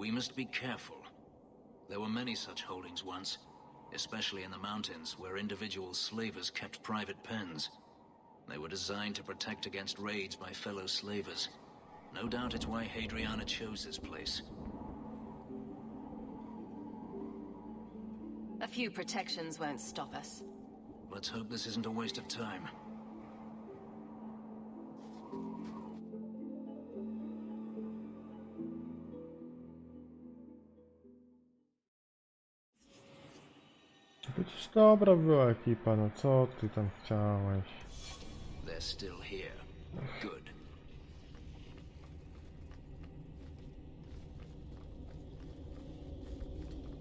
We must be careful. There were many such holdings once, especially in the mountains where individual slavers kept private pens. They were designed to protect against raids by fellow slavers. No doubt it's why Hadriana chose this place. A few protections won't stop us. Let's hope this isn't a waste of time. Przecież dobra była ekipa, no co ty tam chciałeś? They're still here. Good.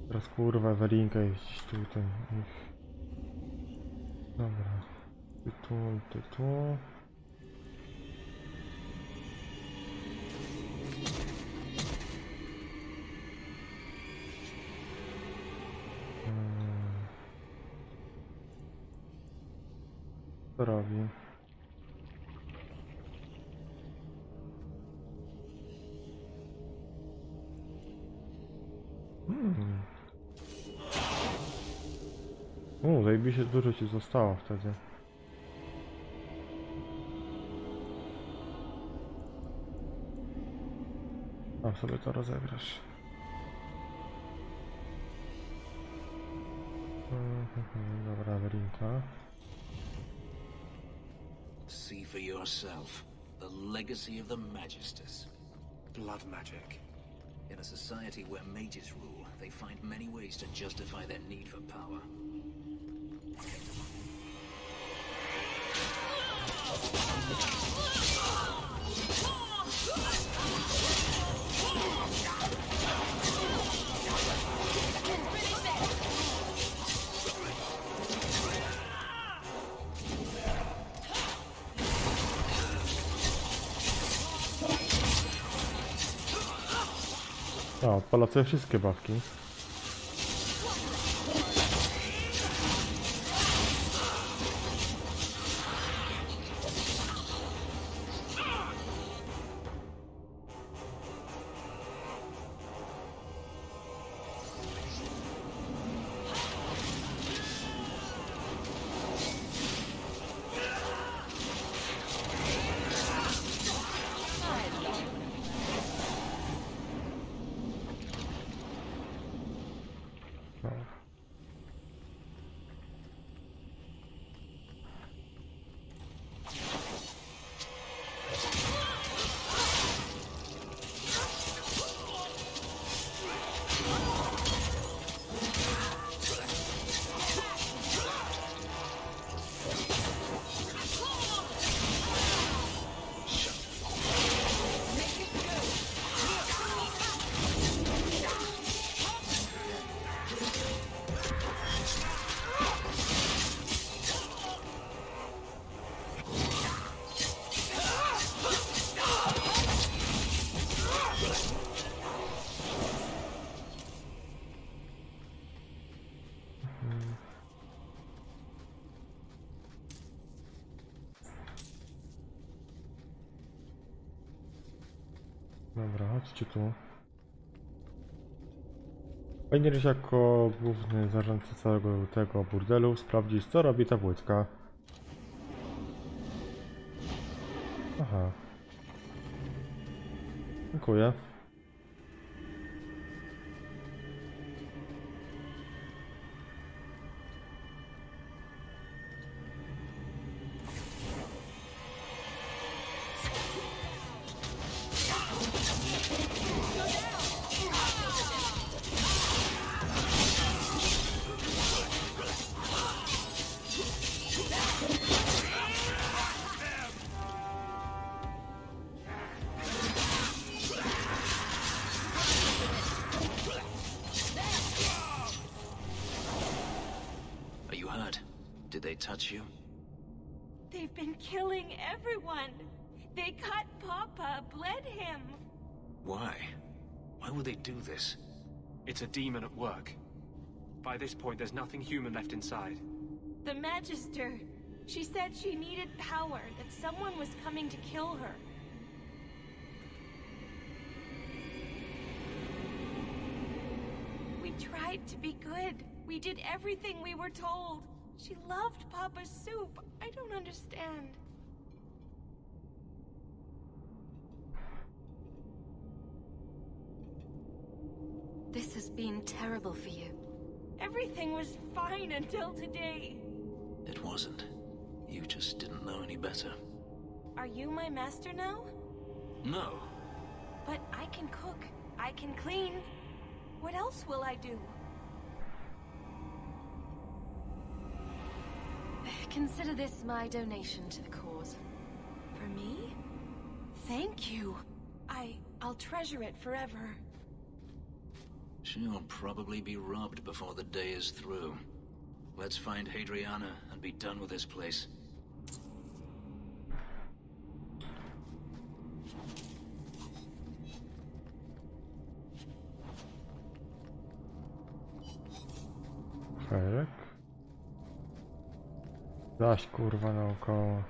Teraz kurwa Ewelinka jest gdzieś tutaj. Dobra. Ty tu. Co robi? Zajebiście dużo ci zostało wtedy. A sobie to rozegrasz. Dobra, Ewelinka. See for yourself. The legacy of the Magisters. Blood magic. In a society where mages rule, they find many ways to justify their need for power. A, odpala sobie wszystkie bawki. Dobra, chodźcie tu. Powinieneś jako główny zarządca całego tego burdelu sprawdzić, co robi ta Włóczka. Aha. Dziękuję. Did they touch you? They've been killing everyone. They cut Papa, bled him. Why? Why would they do this? It's a demon at work. By this point, there's nothing human left inside. The Magister. She said she needed power, that someone was coming to kill her. tried to be good. We did everything we were told. She loved Papa's soup. I don't understand. This has been terrible for you. Everything was fine until today. It wasn't. You just didn't know any better. Are you my master now? No. But I can cook. I can clean. What else will I do? Consider this my donation to the cause. For me? Thank you. I'll treasure it forever. She'll probably be robbed before the day is through. Let's find Hadriana and be done with this place. Felek. Zaś kurwa naokoło.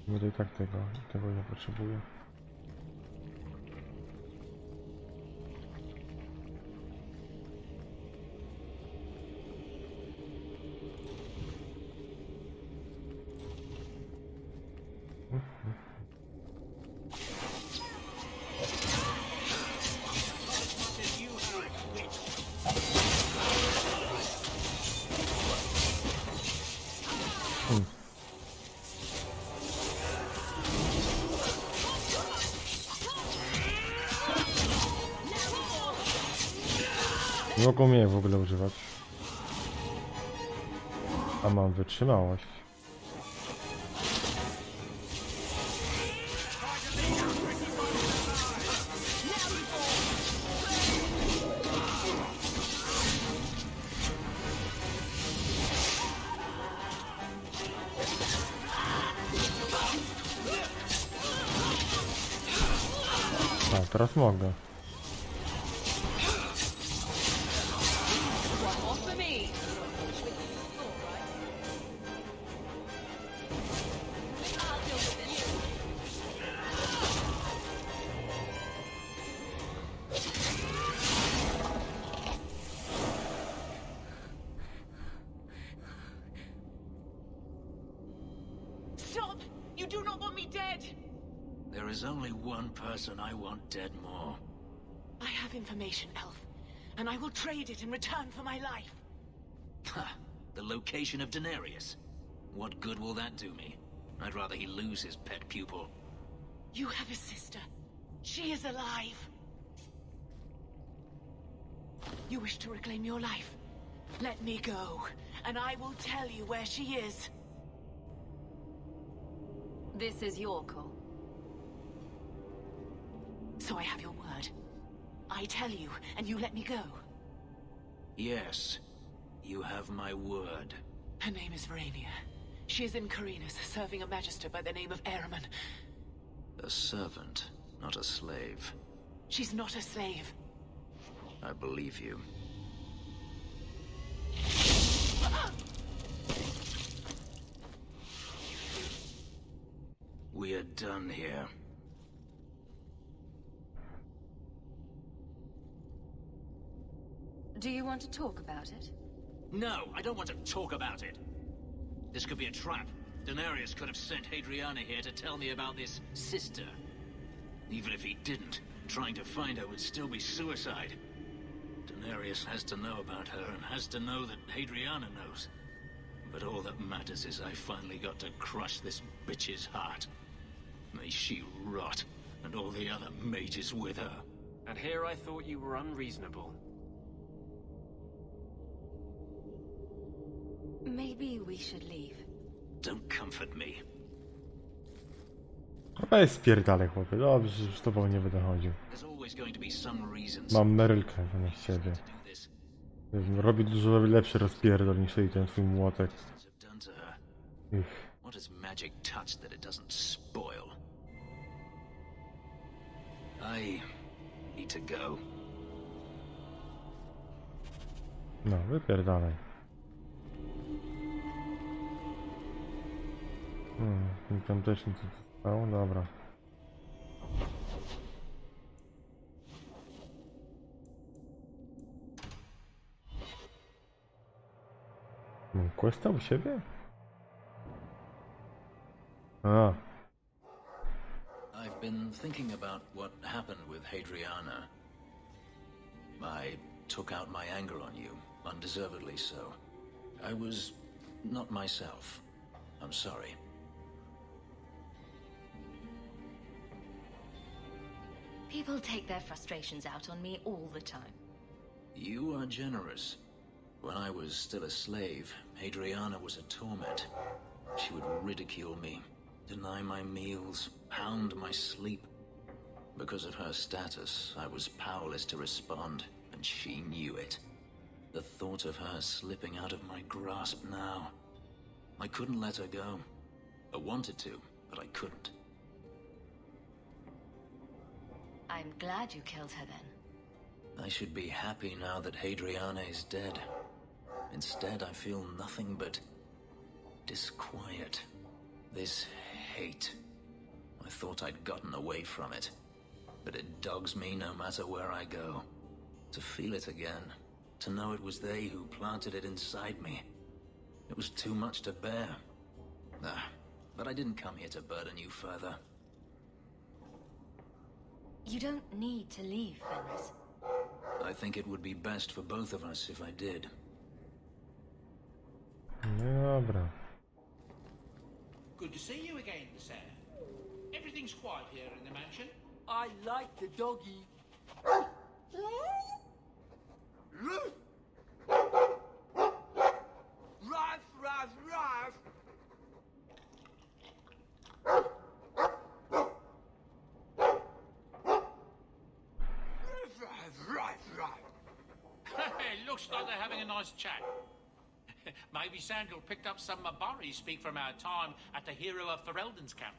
Będę i tak tego nie potrzebuję. Nie mogą mnie w ogóle używać. A mam wytrzymałość. A, teraz mogę. Stop! You do not want me dead! There is only one person I want dead more. I have information, Elf, and I will trade it in return for my life. Ha! The location of Denarius. What good will that do me? I'd rather he lose his pet pupil. You have a sister. She is alive. You wish to reclaim your life? Let me go, and I will tell you where she is. This is your call. So I have your word. I tell you, and you let me go. Yes, you have my word. Her name is Verania. She is in Carinus, serving a magister by the name of Ahriman. A servant, not a slave. She's not a slave. I believe you. We are done here. Do you want to talk about it? No, I don't want to talk about it. This could be a trap. Denarius could have sent Hadriana here to tell me about this sister. Even if he didn't, trying to find her would still be suicide. Nereus has to know about her and has to know that Hadriana knows. But all that matters is I finally got to crush this bitch's heart. May she rot, and all the other mages with her. And here I thought you were unreasonable. Maybe we should leave. Don't comfort me. Weź spierdalaj, chłopie. Dobrze, że z tobą nie będę chodził. There's always going to be some reason. Mam Merylkę zamiast ciebie. Robi dużo lepszy rozpierdol niż ten twój młotek. What has magic touched that it doesn't spoil? I need to go. No, wypierdalaj. Tam też nic nie zostało, dobra. Mam questa u siebie? A. I've been thinking about what happened with Hadriana. I took out my anger on you, undeservedly so. I was not myself. I'm sorry. People take their frustrations out on me all the time. You are generous. When I was still a slave, Hadriana was a torment. She would ridicule me, deny my meals, hound my sleep. Because of her status, I was powerless to respond, and she knew it. The thought of her slipping out of my grasp now. I couldn't let her go. I wanted to, but I couldn't. I'm glad you killed her then. I should be happy now that Hadriana is dead. Instead, I feel nothing but disquiet. This hate. I thought I'd gotten away from it, but it dogs me no matter where I go. To feel it again, to know it was they who planted it inside me. It was too much to bear. But I didn't come here to burden you further. You don't need to leave, Fenris. I think it would be best for both of us if I did. No dobra. Good to see you again, sir. Everything's quiet here in the mansion. I like the doggy. Ruff, ruff, ruff. Looks like they're having a nice chat. Maybe Sandal picked up some Mabari speak from our time at the hero of Ferelden's camp.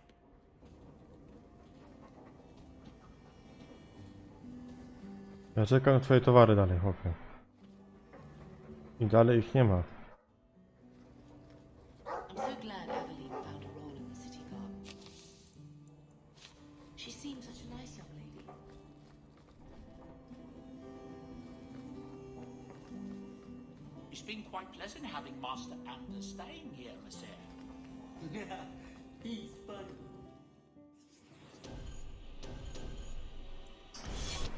Ja czekam na twoje towary dalej, chłopie. I dalej ich nie ma. I'm so glad Aveline found a role in the city guard. She seems such a nice young lady. It's been quite pleasant having Master Anders staying here, monsieur. He's funny.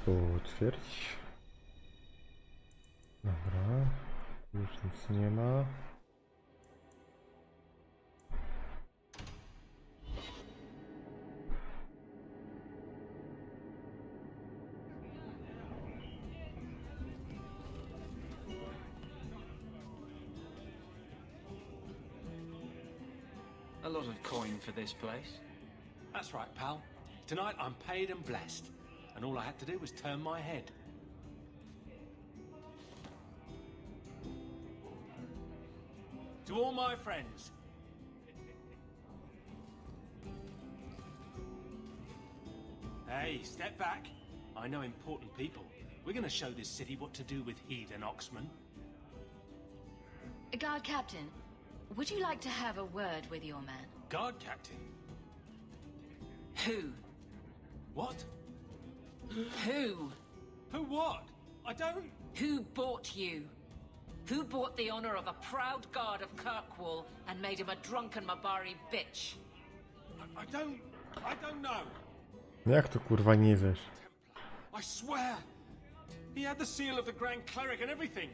Potwierdź. Dobra. Już nic nie ma. A lot of coin for this place. That's right, pal. Tonight I'm paid and blessed, and all I had to do was turn my head. To all my friends. Hey, step back. I know important people. We're gonna show this city what to do with heathen Oxman. Guard Captain, would you like to have a word with your man? Guard captain. Who? What? Who? Who what? I don't... Who bought you? Who bought the honor of a proud guard of Kirkwall and made him a drunken Mabari bitch? I don't know. Jak to kurwa nie wiesz? I swear. He had the seal of the Grand Cleric and everything.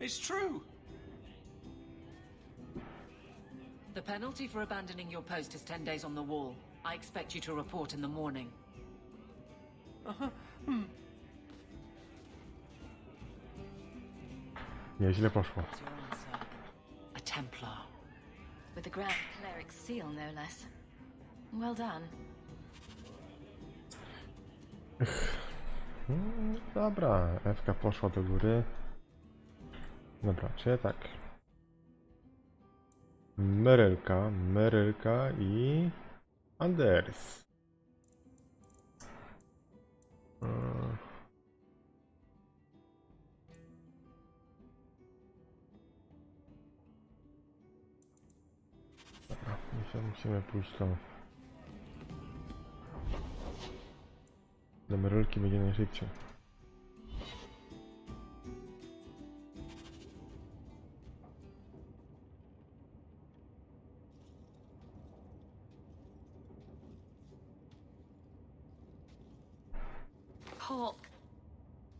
It's true. The penalty for abandoning your post is 10 days on the wall. I expect you to report in the morning. Nieźle poszło. What's your answer? A Templar. With the Grand Cleric's seal, no less. Well done. Dobra, Ewka poszła do góry. Dobra, czyli tak. Merylka i Anders. Dobra, musimy pójść do Merylki, będzie najszybciej. Hawk,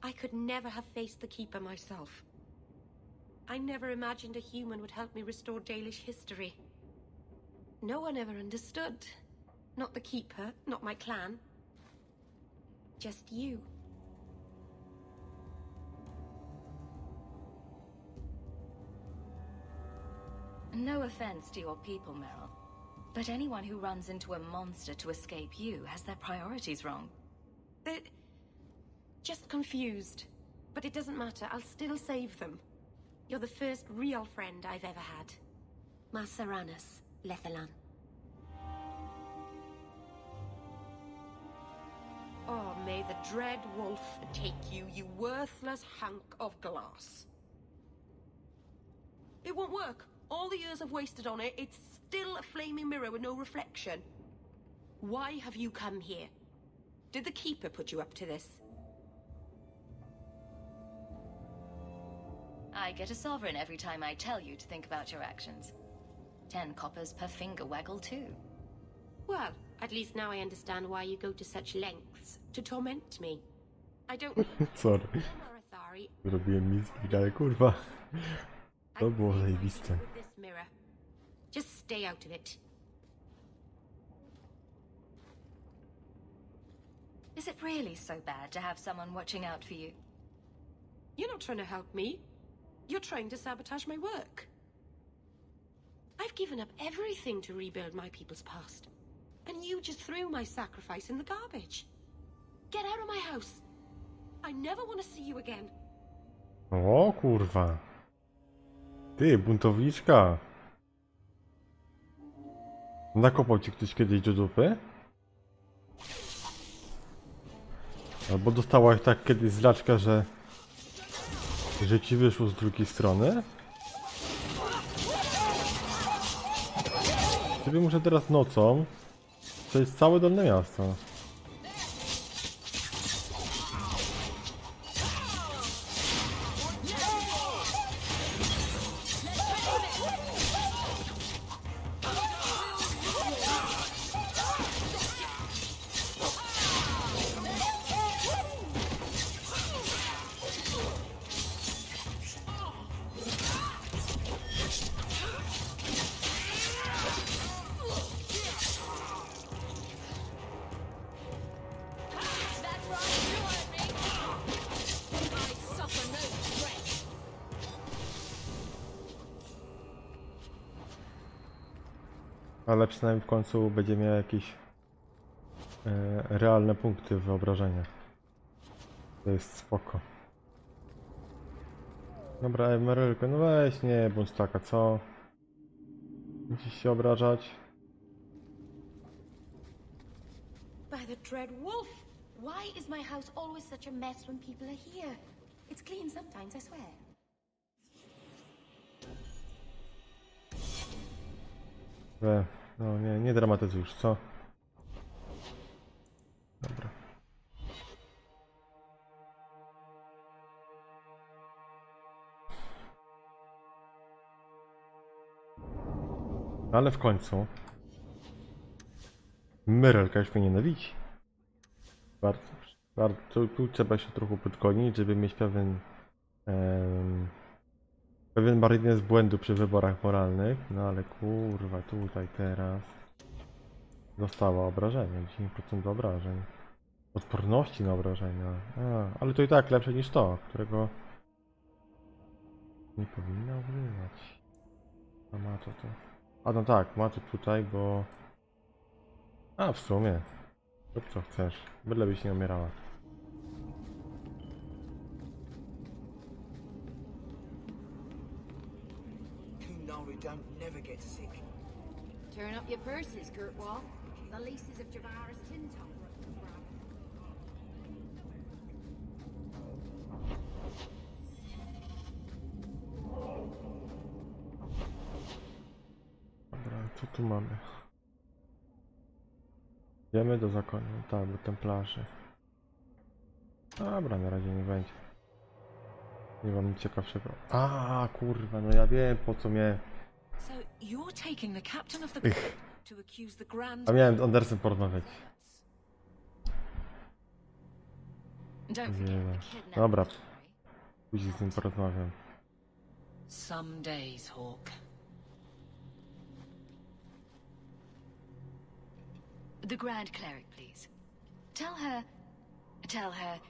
I could never have faced the Keeper myself. I never imagined a human would help me restore Dalish history. No one ever understood. Not the Keeper, not my clan. Just you. No offense to your people, Meryl, but anyone who runs into a monster to escape you has their priorities wrong. They're just confused. But it doesn't matter, I'll still save them. You're the first real friend I've ever had. Masaranas, Lethalan. Oh, may the dread wolf take you, you worthless hunk of glass. It won't work. All the years I've wasted on it, it's still a flaming mirror with no reflection. Why have you come here? Did the Keeper put you up to this? I get a sovereign every time I tell you to think about your actions. 10 coppers per finger waggle, too. Well, at least now I understand why you go to such lengths to torment me. I don't... Sorry. Marathari, Zrobiłem miski, ale kurwa. To było zajebiste. with this mirror. Just stay out of it. Is it really so bad to have someone watching out for you? You're not trying to help me. You're trying to sabotage my work. I've given up everything to rebuild my people's past. And you just threw my sacrifice in the garbage. Get out of my house. I never want to see you again. O kurwa. Ty, buntowniczka. Nakopał ci ktoś kiedyś do dupy? Albo dostałaś tak kiedyś zlaczka, że ci wyszło z drugiej strony? Ciebie muszę teraz nocą przejść całe Dolne Miasto. Ale przynajmniej w końcu będzie miał jakieś realne punkty wyobrażenia. To jest spoko. Dobra, Emerylko, no weź nie bądź taka, co? Musisz się obrażać. By the dread wolf. Why is my house always such a mess when people are here? It's clean sometimes, I swear. No nie dramatyzuj już, co? Dobra. Ale w końcu Merylka już mnie nienawidzi. Bardzo. Tu trzeba się trochę podgonić, żeby mieć pewien margines błędu przy wyborach moralnych. No ale kurwa, tutaj teraz dostała obrażenia, 10% obrażeń. Odporności na obrażenia. Ale to i tak lepsze niż to, którego nie powinna używać. A ma to. A no tak, ma to tutaj, bo... A w sumie. Rób co chcesz. Byle byś nie umierała. Don't never get sick. Turn up your purses, Kurtwall. The leases of Twarz tin top. Dobra, co tu mamy? Idziemy do zakonu, tak, do templarzy. Dobra, na razie nie będzie. Nie mam nic ciekawszego. Kurwa, no ja wiem po co mnie... So you're taking the captain of the to accuse the grand... A miałem z Andersem porozmawiać. Dobra, później z nim porozmawiam. Some days, Hawk. The Grand Cleric, please. Tell her...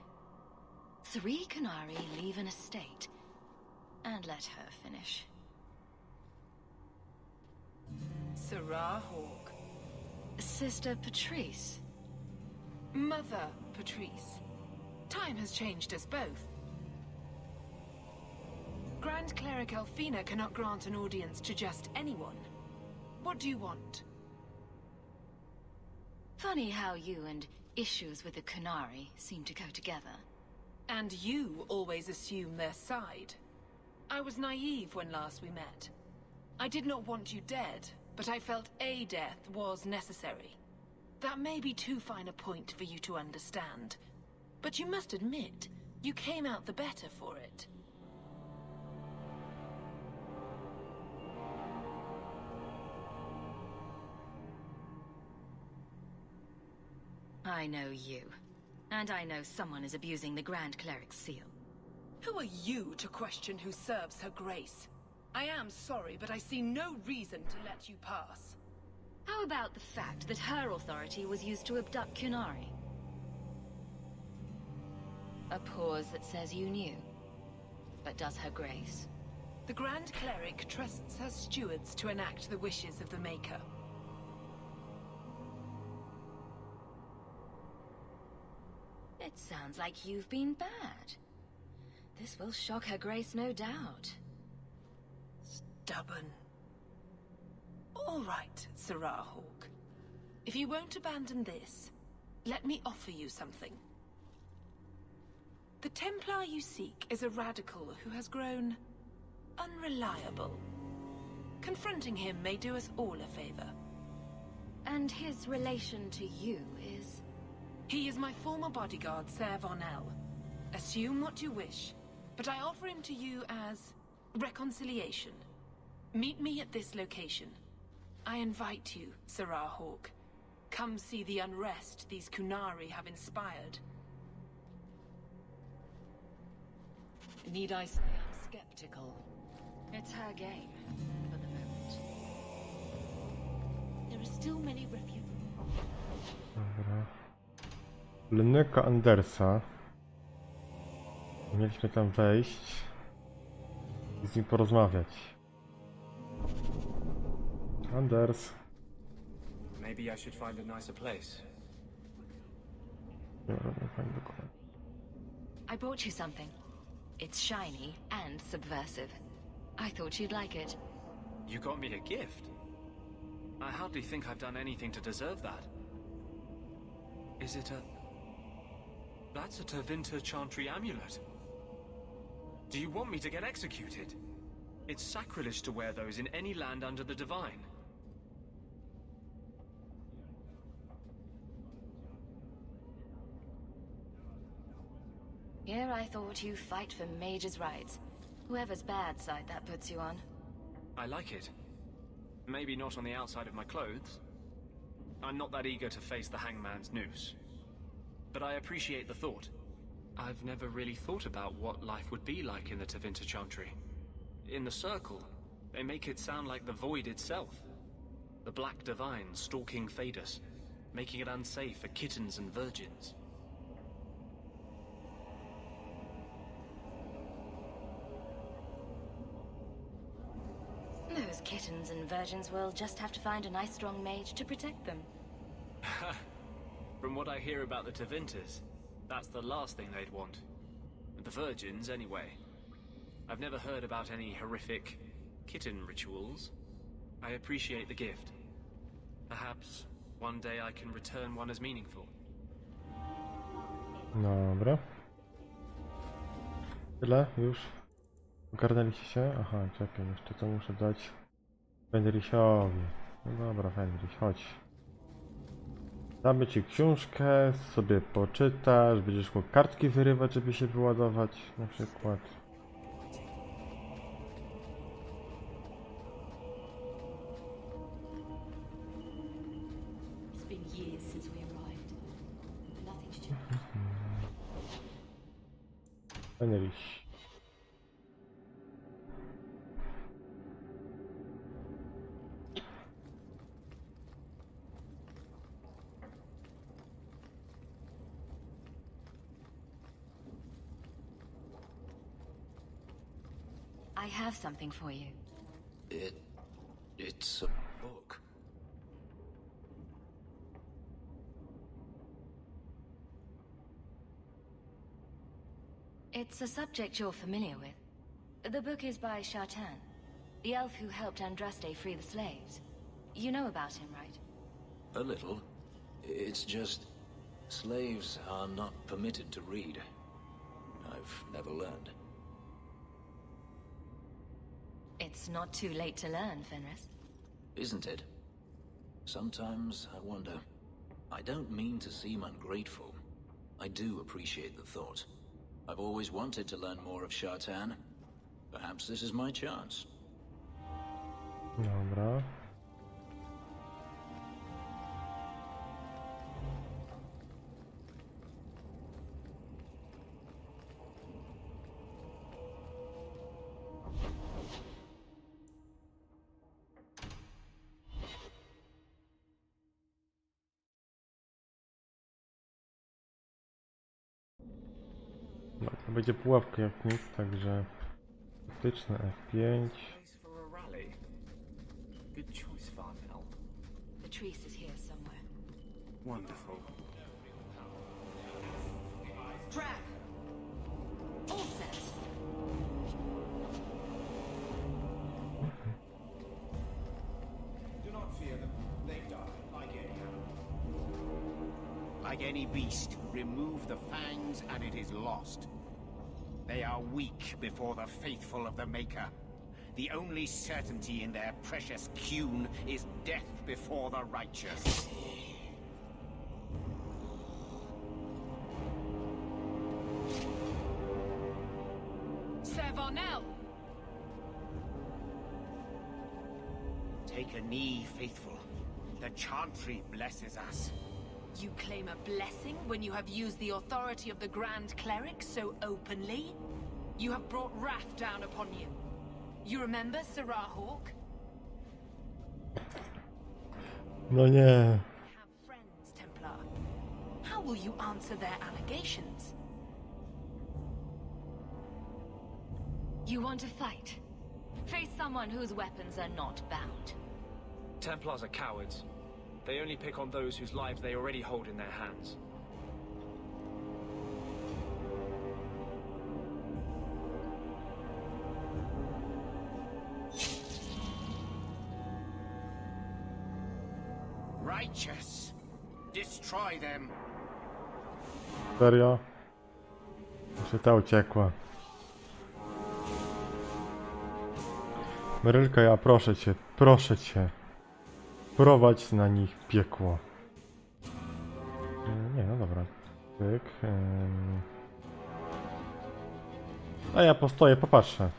3 Canari leave an estate. And let her finish. Sarah Hawk. Sister Patrice. Mother Patrice. Time has changed us both. Grand Cleric Elfina cannot grant an audience to just anyone. What do you want? Funny how you and issues with the Canari seem to go together. And you always assume their side. I was naive when last we met. I did not want you dead, but I felt a death was necessary. That may be too fine a point for you to understand. But you must admit, you came out the better for it. I know you. And I know someone is abusing the Grand Cleric's seal. Who are you to question who serves her grace? I am sorry, but I see no reason to let you pass. How about the fact that her authority was used to abduct Kunari? A pause that says you knew. But does her grace? The Grand Cleric trusts her stewards to enact the wishes of the Maker. It sounds like you've been bad. This will shock her grace, no doubt. Stubborn. All right, Sarah Hawk. If you won't abandon this, let me offer you something. The Templar you seek is a radical who has grown unreliable. Confronting him may do us all a favor. And his relation to you is... He is my former bodyguard, Ser Von L. Assume what you wish, but I offer him to you as reconciliation. Meet me at this location. I invite you, Sarah Hawk. Come see the unrest these Kunari have inspired. Need I say I'm skeptical? It's her game, for the moment. There are still many refugees. Dobra. Leneka Andersa. Mieliśmy tam wejść i z nim porozmawiać. Anders. Maybe I should find a nicer place. I brought you something. It's shiny and subversive. I thought you'd like it. You got me a gift? I hardly think I've done anything to deserve that. Is it a... That's a Tevinter Chantry amulet. Do you want me to get executed? It's sacrilege to wear those in any land under the Divine. Here I thought you fight for mages' rights. Whoever's bad side that puts you on. I like it. Maybe not on the outside of my clothes. I'm not that eager to face the hangman's noose. but I appreciate the thought. I've never really thought about what life would be like in the Tevinter Chantry. In the Circle, they make it sound like the Void itself. The Black Divine stalking Thedas, making it unsafe for kittens and virgins. Those kittens and virgins will just have to find a nice strong mage to protect them. From what I hear about the Tevinters, that's the last thing they'd want. The virgins, anyway. I've never heard about any horrific kitten rituals. I appreciate the gift. Perhaps one day I can return one as meaningful. Dobra. Tyle? Już? Ogarnęliście się? Aha, czekaj, jeszcze to muszę dać Fenrisowi. No dobra, Fenris, chodź. Damy ci książkę, sobie poczytasz, będziesz mógł kartki wyrywać, żeby się wyładować, na przykład. Fenris. I have something for you. It's a book. It's a subject you're familiar with. The book is by Shartan, the elf who helped Andraste free the slaves. You know about him, right? A little. It's just slaves are not permitted to read. I've never learned. It's not too late to learn, Fenris. Isn't it? Sometimes I wonder. I don't mean to seem ungrateful. I do appreciate the thought. I've always wanted to learn more of Shartan. Perhaps this is my chance. Dobra. No, to będzie pułapka jak nic, także faktyczne F5. Good choice, Varnell. The Twarz is here somewhere. Wonderful. Drag! All set! Do not fear them. They die like any animal. Like any beast, remove the fangs and it is lost. They are weak before the faithful of the Maker. The only certainty in their precious Qun is death before the righteous. Sir Varnell! Take a knee, faithful. The Chantry blesses us. You claim a blessing when you have used the authority of the Grand Cleric so openly? You have brought wrath down upon you. You remember Sarah Hawk? No nie. Have friends, Templar. How will you answer their allegations? You want to fight? Face someone whose weapons are not bound. Templars are cowards. They only pick on those whose lives they already hold in their hands. Righteous! Destroy them! Serio? Jeszcze ta uciekła. Merylka, ja proszę cię. Prowadź na nich piekło. Nie, no dobra. Tyk. A ja postoję, popatrzę.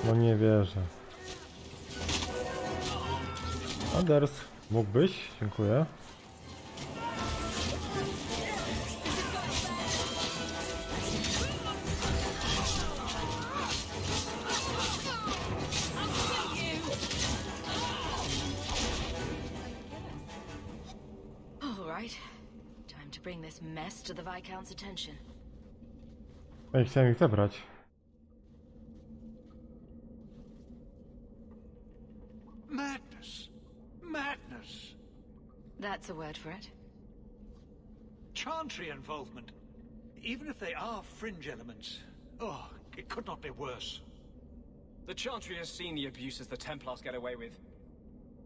No nie wierzę. Anders, mógłbyś? Dziękuję. All right. Time to bring this mess to the Viscount's attention. Ej, chciałem ich zebrać. Madness. Madness. That's a word for it. Chantry involvement. Even if they are fringe elements. Oh, it could not be worse. The Chantry has seen the abuses the Templars get away with.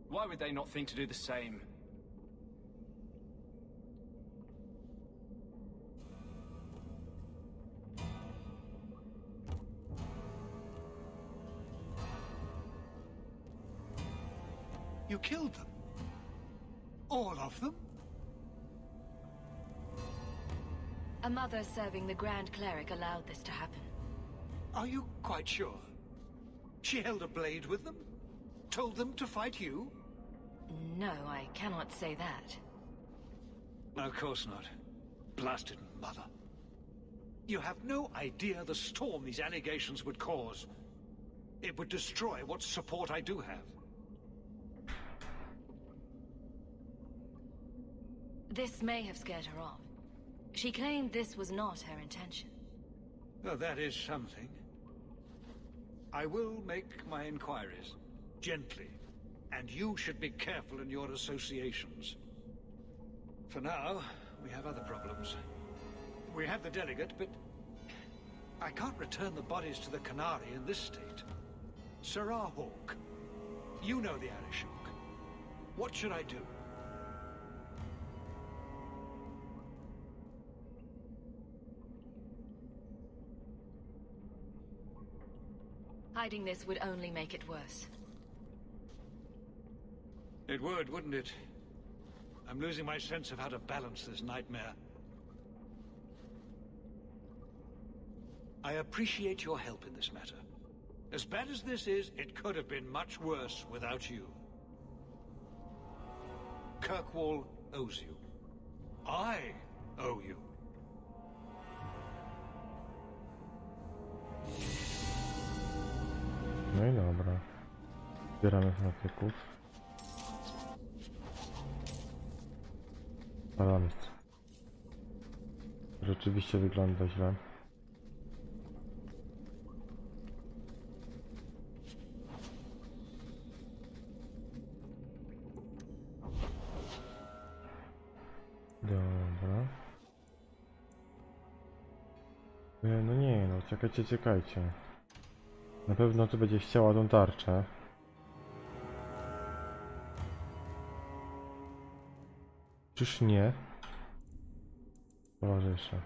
Why would they not think to do the same? You killed them? All of them? A mother serving the Grand Cleric allowed this to happen. Are you quite sure? She held a blade with them? Told them to fight you? No, I cannot say that. Of course not. Blasted mother. You have no idea the storm these allegations would cause. It would destroy what support I do have. This may have scared her off. She claimed this was not her intention. Well, that is something. I will make my inquiries. Gently. And you should be careful in your associations. For now, we have other problems. We have the delegate, but I can't return the bodies to the Canary in this state. Sirrah Hawk, you know the Arishok. What should I do? Hiding this would only make it worse. It would, wouldn't it? I'm losing my sense of how to balance this nightmare. I appreciate your help in this matter. As bad as this is, it could have been much worse without you. Kirkwall owes you. I owe you. No i dobra. Zbieramy fanatyków. Alarmist. Rzeczywiście wygląda źle. Dobra. No nie, no czekajcie, czekajcie. Na pewno tu będzie chciała tą tarczę. Czyż nie? Towarzysze.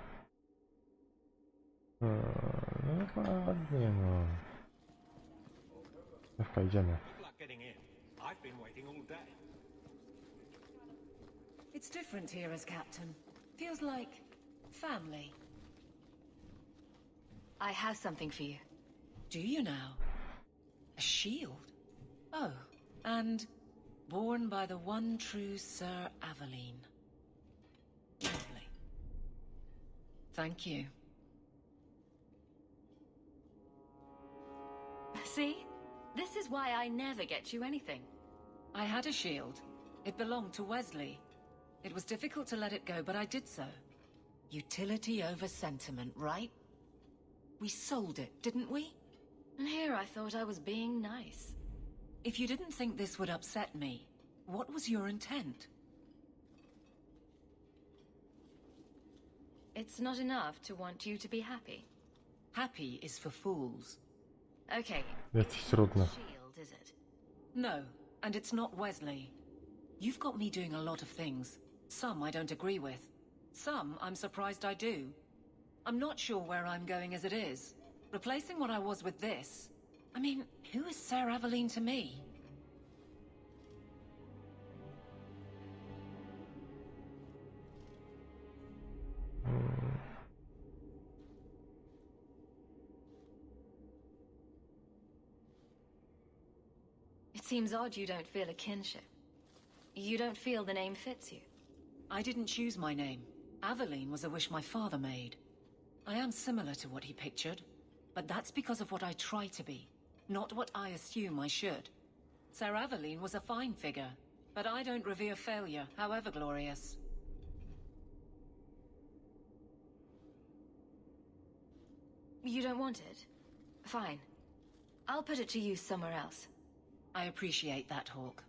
No ładnie, no. Dawka, idziemy. It's different here as captain. Feels like family. I have something for you. Do you now? A shield? Oh, and born by the one true Sir Aveline. Lovely. Thank you. See? This is why I never get you anything. I had a shield. It belonged to Wesley. It was difficult to let it go, but I did so. Utility over sentiment, right? We sold it, didn't we? And here I thought I was being nice. If you didn't think this would upset me, what was your intent? It's not enough to want you to be happy. Happy is for fools. Okay. Jacyś trudne. Shield, is it? No, and it's not Wesley. You've got me doing a lot of things. Some I don't agree with. Some I'm surprised I do. I'm not sure where I'm going as it is. Replacing what I was with this... I mean, who is Sir Aveline to me? Seems odd you don't feel a kinship. You don't feel the name fits you. I didn't choose my name. Aveline was a wish my father made. I am similar to what he pictured, but that's because of what I try to be, not what I assume I should. Sir Aveline was a fine figure, but I don't revere failure, however glorious. You don't want it? Fine. I'll put it to use somewhere else. I appreciate that, Hawk.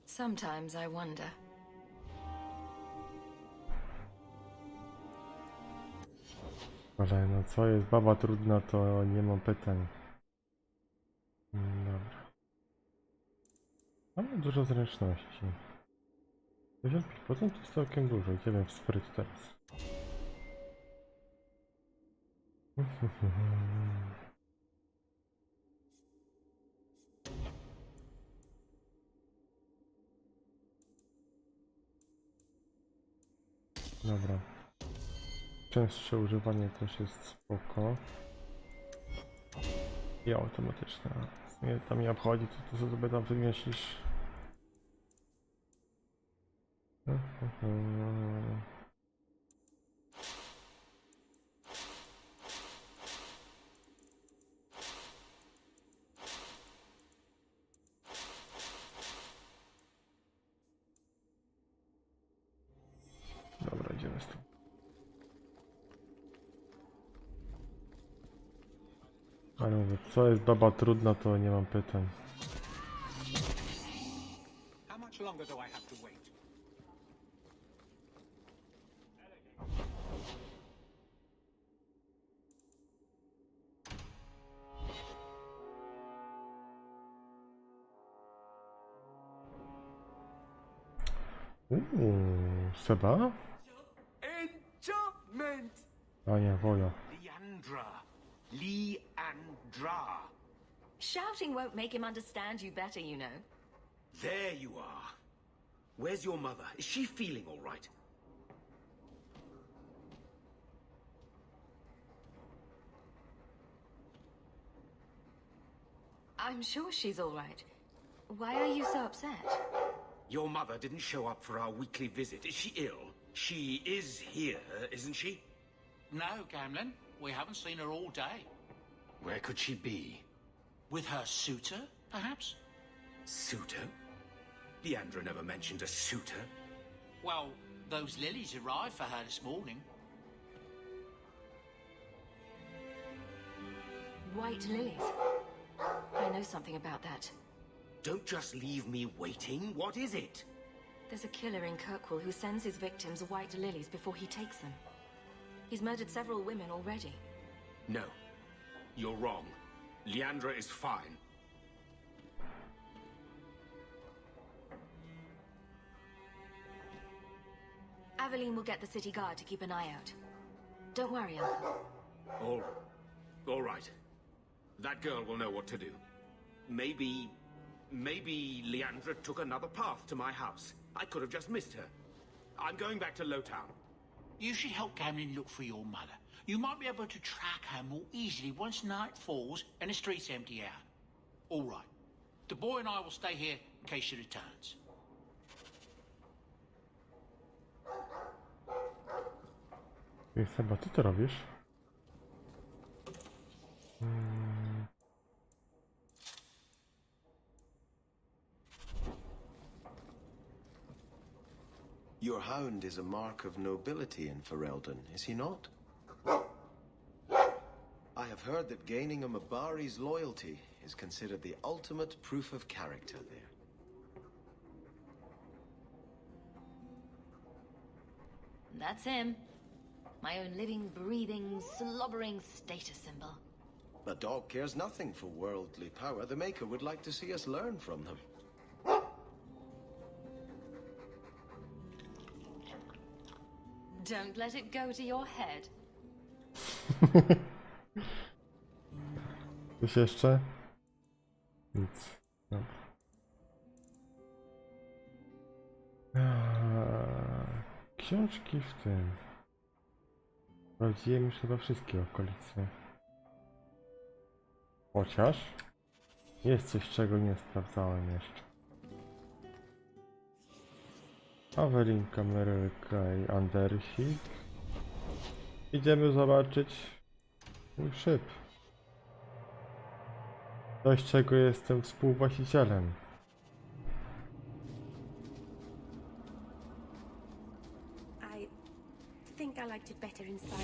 Sometimes I wonder. Ale no co jest baba trudna, to nie mam pytań. Dobra. Mamy dużo zręczności. 55% to jest całkiem dużo. Idziemy w spryt teraz. Dobra. Częstsze używanie też jest spoko. I automatyczne. Mnie tam nie obchodzi, co ty sobie tam wymyślisz. Dobra, idziemy stąd. Ale mówię, co jest baba trudna, to nie mam pytań. How much longer do I have to wait? Seba? Enchantment! A nie, woja. Leandra. Shouting won't make him understand you better, you know. There you are. Where's your mother? Is she feeling all right? I'm sure she's all right. Why are you so upset? Your mother didn't show up for our weekly visit. Is she ill? She is here, isn't she? No, Gamlin. We haven't seen her all day. Where could she be? With her suitor, perhaps? Suitor? Leandra never mentioned a suitor. Well, those lilies arrived for her this morning. White lilies. I know something about that. Don't just leave me waiting. What is it? There's a killer in Kirkwall who sends his victims white lilies before he takes them. He's murdered several women already. No. You're wrong. Leandra is fine. Aveline will get the city guard to keep an eye out. Don't worry, Uncle. All right. That girl will know what to do. Maybe Leandra took another path to my house. I could have just missed her. I'm going back to Lowtown. You should help Gamlin look for your mother. You might be able to track her more easily once night falls and the streets empty out. All right. The boy and I will stay here in case she returns. Seba, co ty robisz? Your hound is a mark of nobility in Ferelden, is he not? I have heard that gaining a Mabari's loyalty is considered the ultimate proof of character there. That's him. My own living, breathing, slobbering status symbol. The dog cares nothing for worldly power. The Maker would like to see us learn from them. Don't let it go to your head. Coś jeszcze? Nic. Dobra. Książki w tym. Sprawdziłem już chyba wszystkie okolice. Chociaż... Jest coś, czego nie sprawdzałem jeszcze. Awelinka, Merylka i Andersik. Idziemy zobaczyć mój szyb. Coś, czego jestem współwłaścicielem. I think I liked it better inside.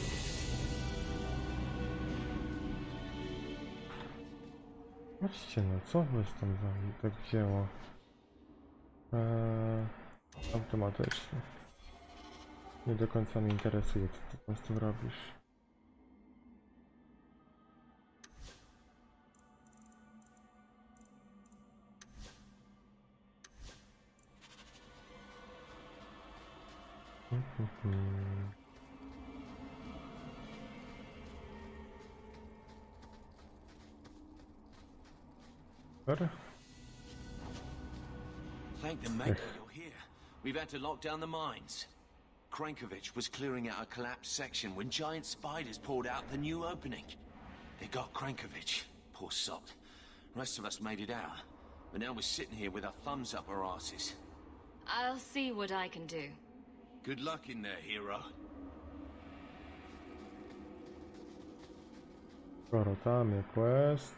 Patrzcie, no co was tam za tak wzięło? Automatycznie. Nie do końca mnie interesuje, co ty po prostu robisz. Super. Thank the Matki you're here. We've had to lock down the mines. Krankovich was clearing out a collapsed section when giant spiders poured out the new opening. They got Krankovich, poor sod. Rest of us made it out, but now we're sitting here with our thumbs up our asses. I'll see what I can do. Good luck in there, hero. Skoro tam jest quest,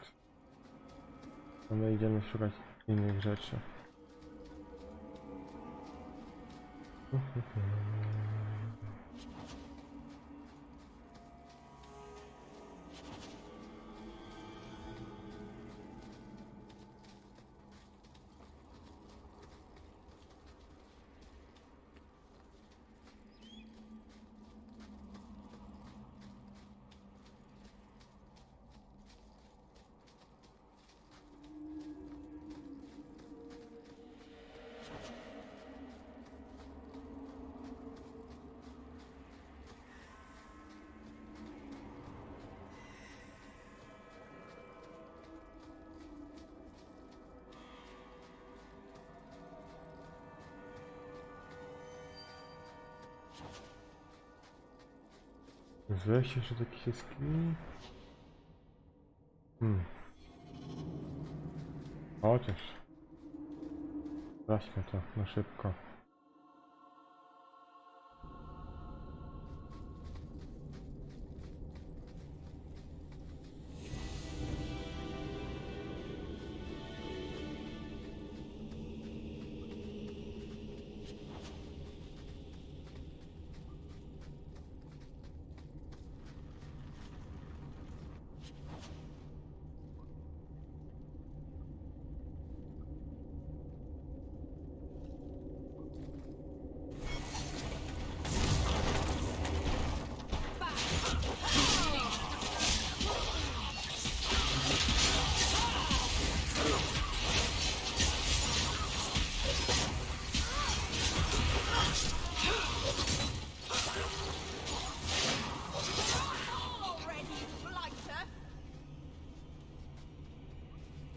to my idziemy szukać innych rzeczy. Weź jeszcze taki się screen. Chociaż. Weźmy to na szybko.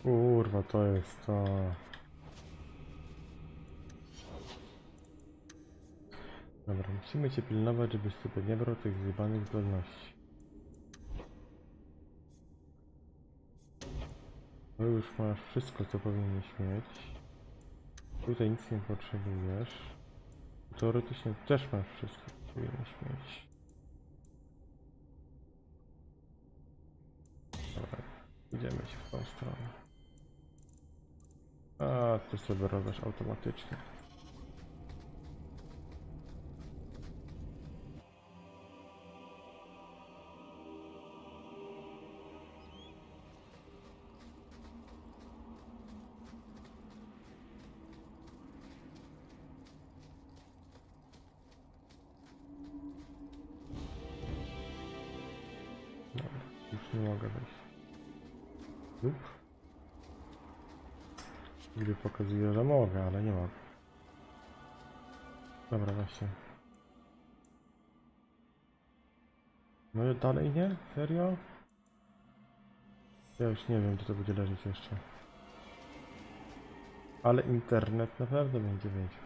Kurwa, to jest to. Dobra, musimy cię pilnować, żebyś sobie nie brał tych zjebanych zdolności. To już masz wszystko, co powinieneś mieć. Tutaj nic nie potrzebujesz. Teoretycznie też masz wszystko, co powinieneś mieć. Dobra, idziemy się w tą stronę. A, to sobie robisz automatycznie. Dobra, już nie mogę wejść. Gdy pokazuje, że mogę, ale nie mogę. Dobra, właśnie. No i dalej nie? Serio? Ja już nie wiem, gdzie to będzie leżeć jeszcze. Ale internet naprawdę będzie wiedział.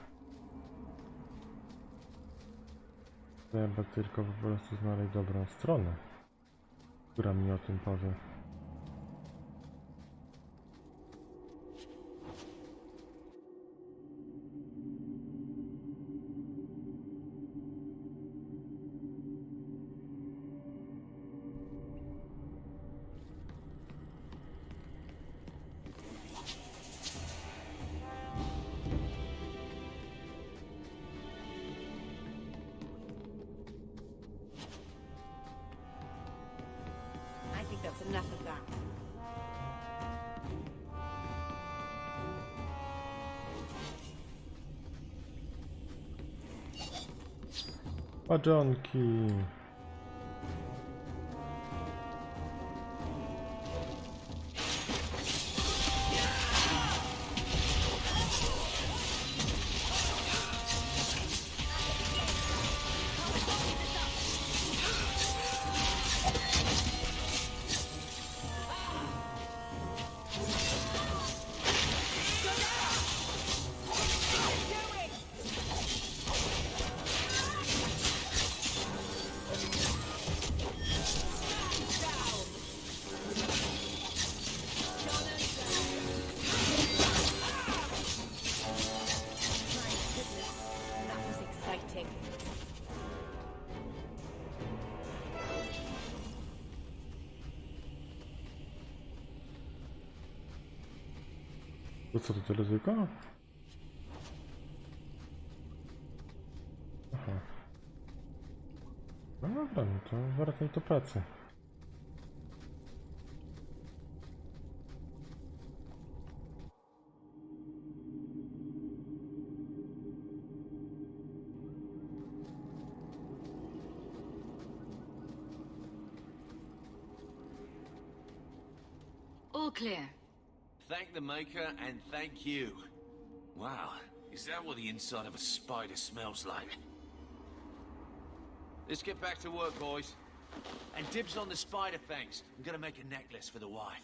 Trzeba tylko po prostu znaleźć dobrą stronę, która mi o tym powie. Enough of that. Ładżonki. To co, to tyle tylko? Aha. No dobra, no to wracaj do pracy. All clear. Thank the Maker and thank you. Wow, is that what the inside of a spider smells like? Let's get back to work, boys. And dibs on the spider fangs. I'm gonna make a necklace for the wife.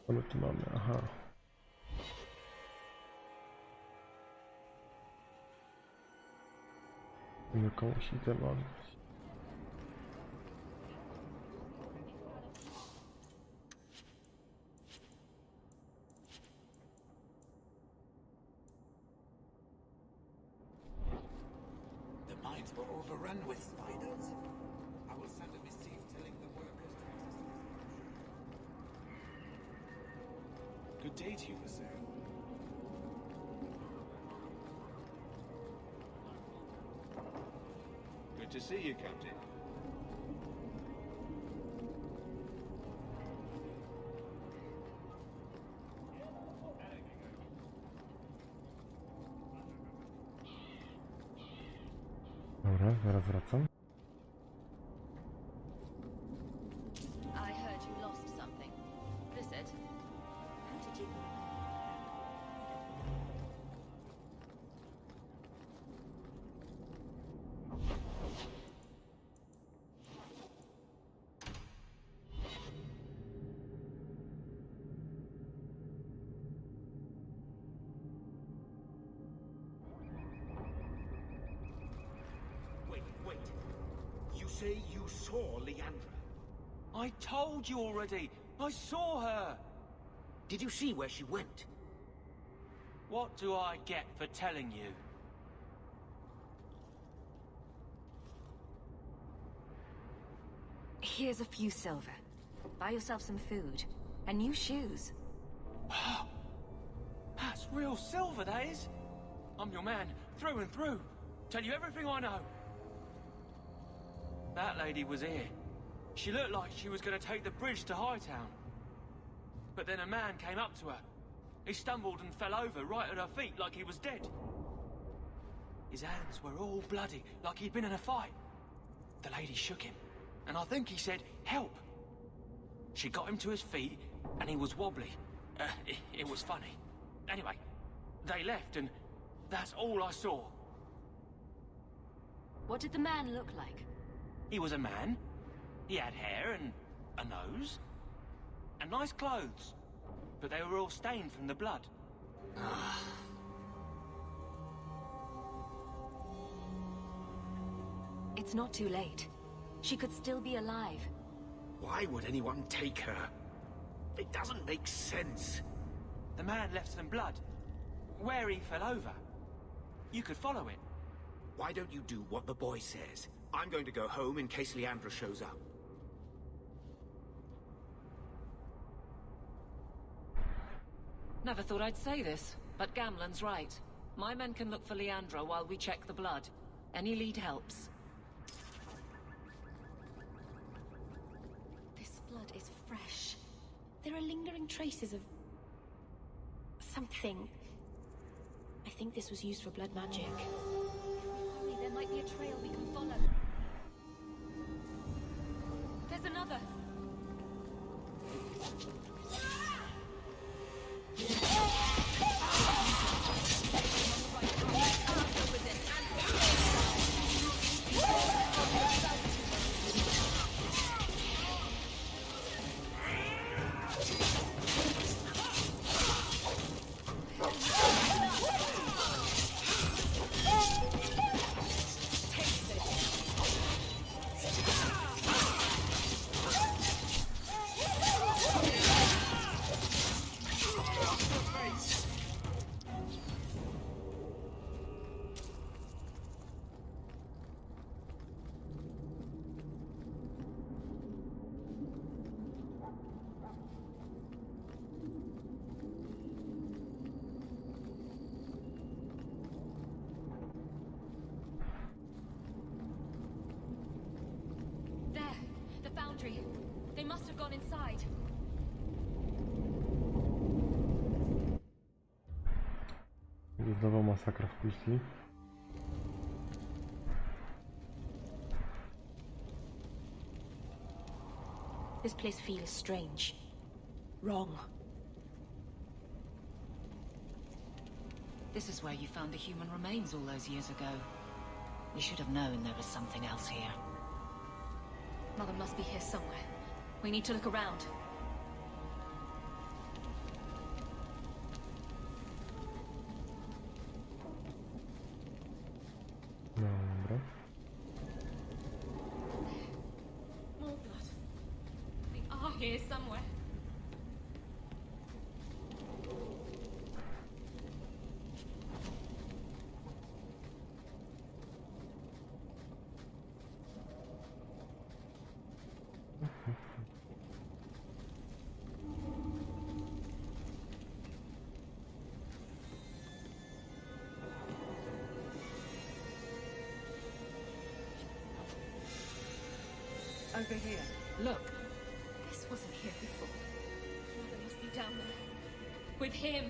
Co my tu mamy? Aha. Musimy komuś item oddać. The mines were overrun with spiders. I will send a missive telling the workers to access. Good day to you, sir. Good to see you, Captain. Dobra, zaraz wracam. I heard you lost something. This it? How did you... Wait. You say you saw Leandra? I told you already. I saw her. Did you see where she went? What do I get for telling you? Here's a few silver. Buy yourself some food. And new shoes. That's real silver, that is. I'm your man, through and through. Tell you everything I know. That lady was here. She looked like she was going to take the bridge to Hightown. But then a man came up to her. He stumbled and fell over right at her feet like he was dead. His hands were all bloody, like he'd been in a fight. The lady shook him, and I think he said, "Help." She got him to his feet, and he was wobbly. It was funny. Anyway, they left, and that's all I saw. What did the man look like? He was a man. He had hair and a nose. And nice clothes. But they were all stained from the blood. It's not too late. She could still be alive. Why would anyone take her? It doesn't make sense. The man left some blood. Where he fell over. You could follow it. Why don't you do what the boy says? I'm going to go home in case Leandra shows up. Never thought I'd say this, but Gamlen's right. My men can look for Leandra while we check the blood. Any lead helps. This blood is fresh. There are lingering traces of... something. I think this was used for blood magic. If we hurry, there might be a trail we can follow. There's another! They must have gone inside. Znowu masakra w kuźni. This place feels strange. Wrong. This is where you found the human remains all those years ago. We should have known there was something else here. Mother must be here somewhere. We need to look around. Dobra. More blood. They are here somewhere. Over here. Look. This wasn't here before. Mother must be down there. With him.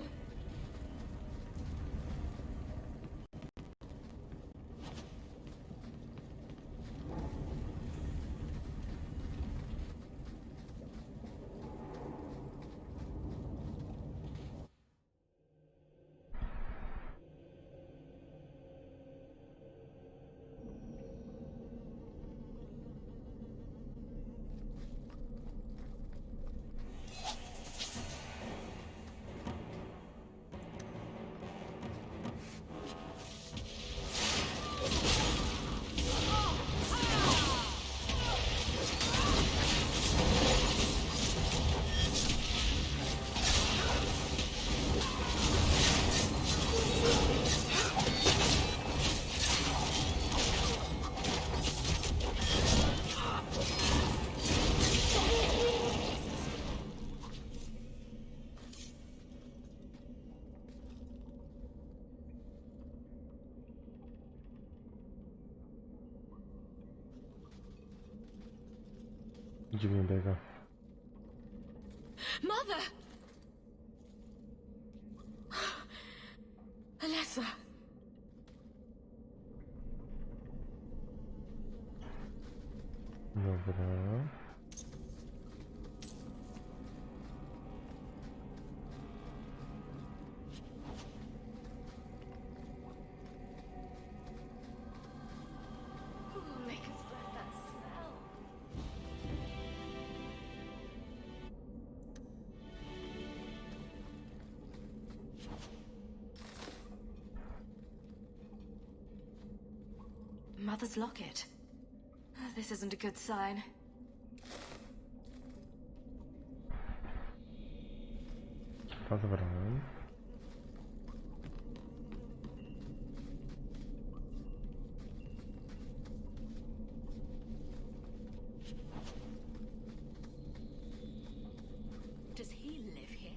Dziwnie biega. Mother! Alessa! Dobra. Mother's locket. This isn't a good sign. Zabrałem. Does he live here?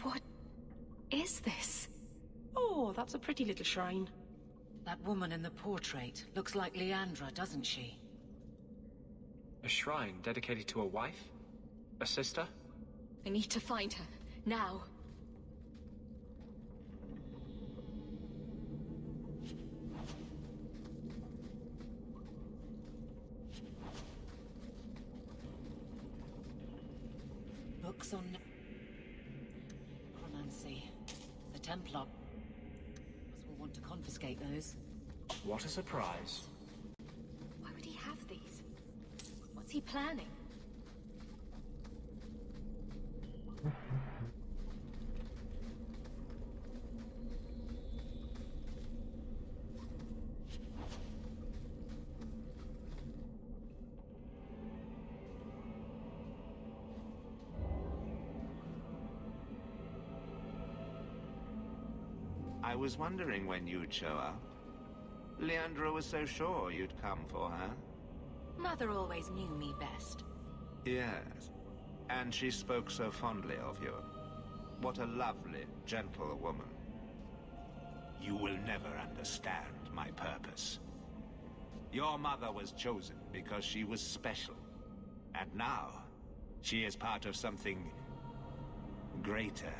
What is this? Oh, that's a pretty little shrine. That woman in the portrait looks like Leandra, doesn't she? A shrine dedicated to a wife? A sister? I need to find her. Now. Books on necromancy. The Templar will want to confiscate those. What a surprise. Why would he have these? What's he planning? I was wondering when you'd show up. Leandra was so sure you'd come for her. Mother always knew me best. Yes, and she spoke so fondly of you. What a lovely, gentle woman. You will never understand my purpose. Your mother was chosen because she was special. And now, she is part of something greater.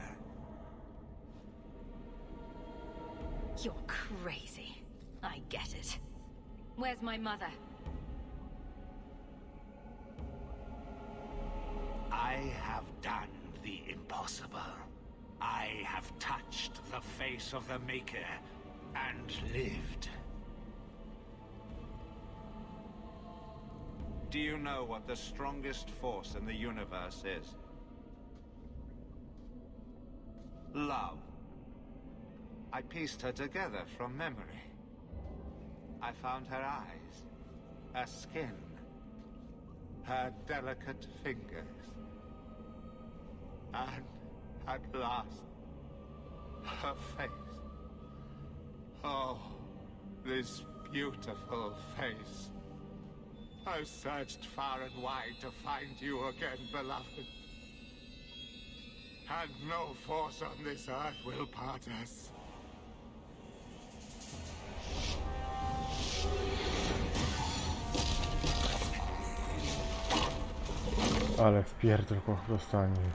You're crazy. I get it. Where's my mother? I have done the impossible. I have touched the face of the Maker and lived. Do you know what the strongest force in the universe is? Love. I pieced her together from memory. I found her eyes, her skin, her delicate fingers. And at last, her face. Oh, this beautiful face. I've searched far and wide to find you again, beloved. And no force on this earth will part us. Ale wpierdol dostanie.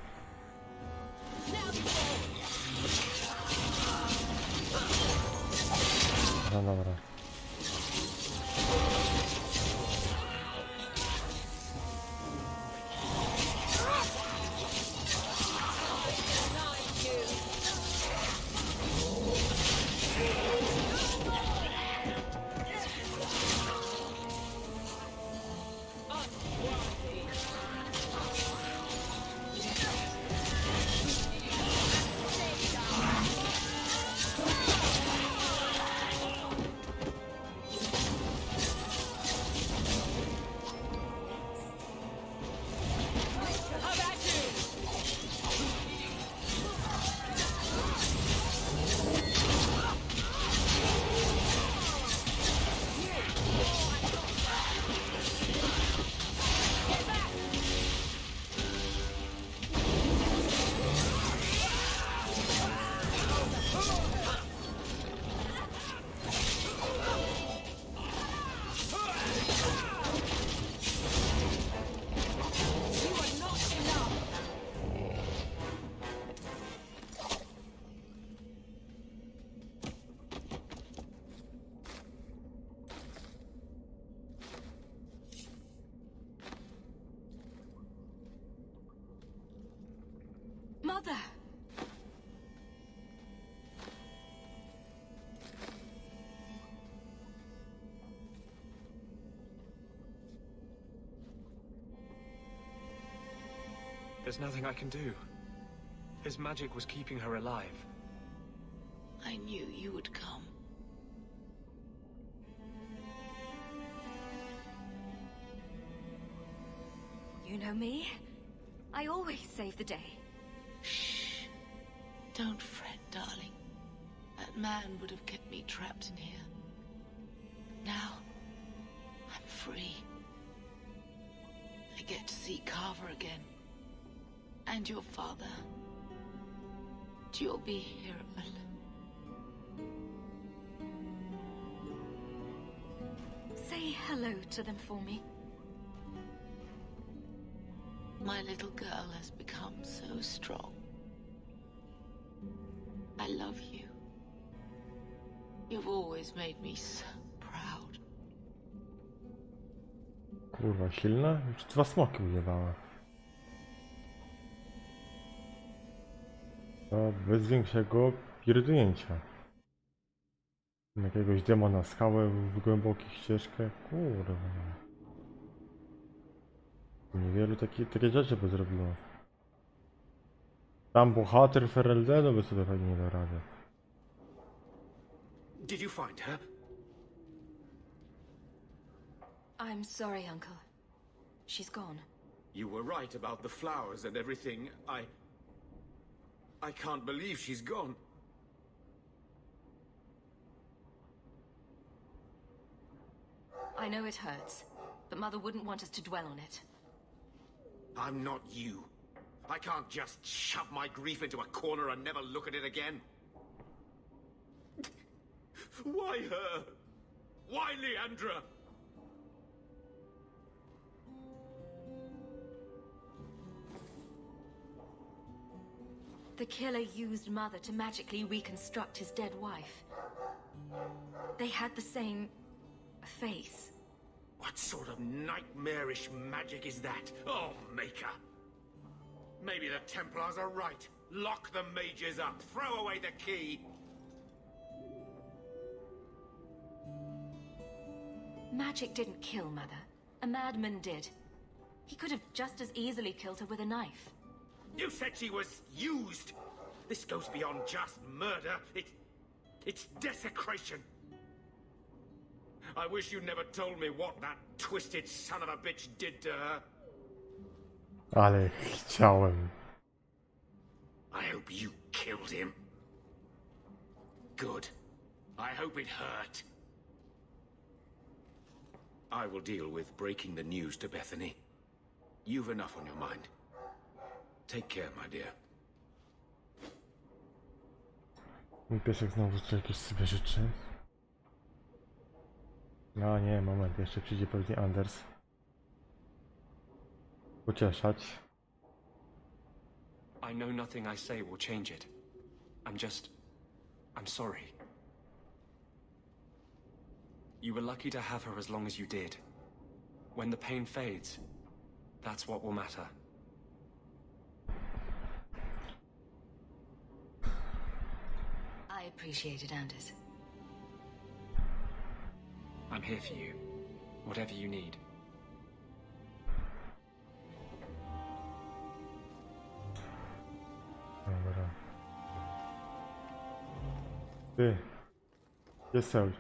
No dobra. Mother! There's nothing I can do. His magic was keeping her alive. I knew you would come. You know me. I always save the day. Shh. Don't fret, darling. That man would have kept me trapped in here. Now, I'm free. I get to see Carver again. And your father. You'll be here alone. Say hello to them for me. My little girl has become so strong. I love you. You've always made me so proud. Kurwa, silna? Już 2 smoki ujebała. To bez większego pierdnięcia. Jakiegoś demona skałę w głębokich ścieżkach. Kurwa. Niewielu takie rzeczy by zrobiło. Tam bohater Fereldenu by sobie pewnie nie dał rady. Did you find her? I'm sorry, Uncle. She's gone. You were right about the flowers and everything. I can't believe she's gone. I know it hurts, but Mother wouldn't want us to dwell on it. I'm not you. I can't just shove my grief into a corner and never look at it again. Why her? Why Leandra? The killer used Mother to magically reconstruct his dead wife. They had the same face. What sort of nightmarish magic is that? Oh, Maker! Maybe the Templars are right. Lock the mages up. Throw away the key. Magic didn't kill Mother. A madman did. He could have just as easily killed her with a knife. You said she was used. This goes beyond just murder. It's desecration. I wish you never told me what that twisted son of a bitch did to her. Ale chciałem. I hope you killed him. Good. I hope it hurt. I will deal with breaking the news to Bethany. You've enough on your mind. Take care, my dear. Mój piesek znowu jakieś sobie życzy. No nie, moment, jeszcze przyjdzie pewnie Anders. Pocieszać. I know nothing I say will change it. I'm sorry. You were lucky to have her as long as you did. When the pain fades, that's what will matter. I appreciate it, Anders. I'm here for you. Whatever you need. Dobra. Ty. Pieseł.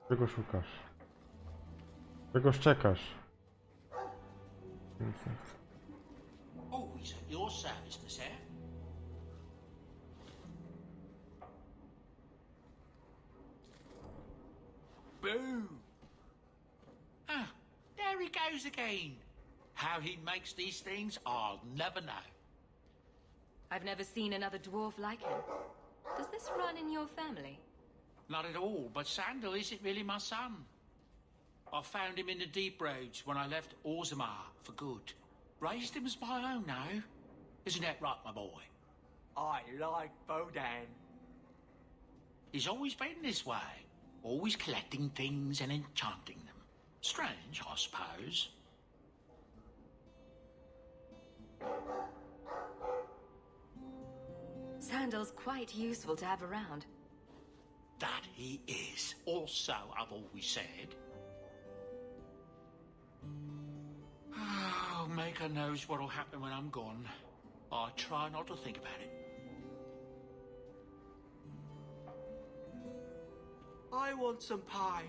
Czego szukasz? Czego czekasz? Always at your service, Miss Eyre. Boo! Ah, there he goes again. How he makes these things, I'll never know. I've never seen another dwarf like him. Does this run in your family? Not at all, but Sandal isn't really my son. I found him in the deep roads when I left Orzammar for good. Raised him as my own now. Isn't that right, my boy? I like Bodan. He's always been this way. Always collecting things and enchanting them. Strange, I suppose. candle's quite useful to have around. That he is. Also, I've always said. Oh, Maker knows what'll happen when I'm gone. I try not to think about it. I want some pie.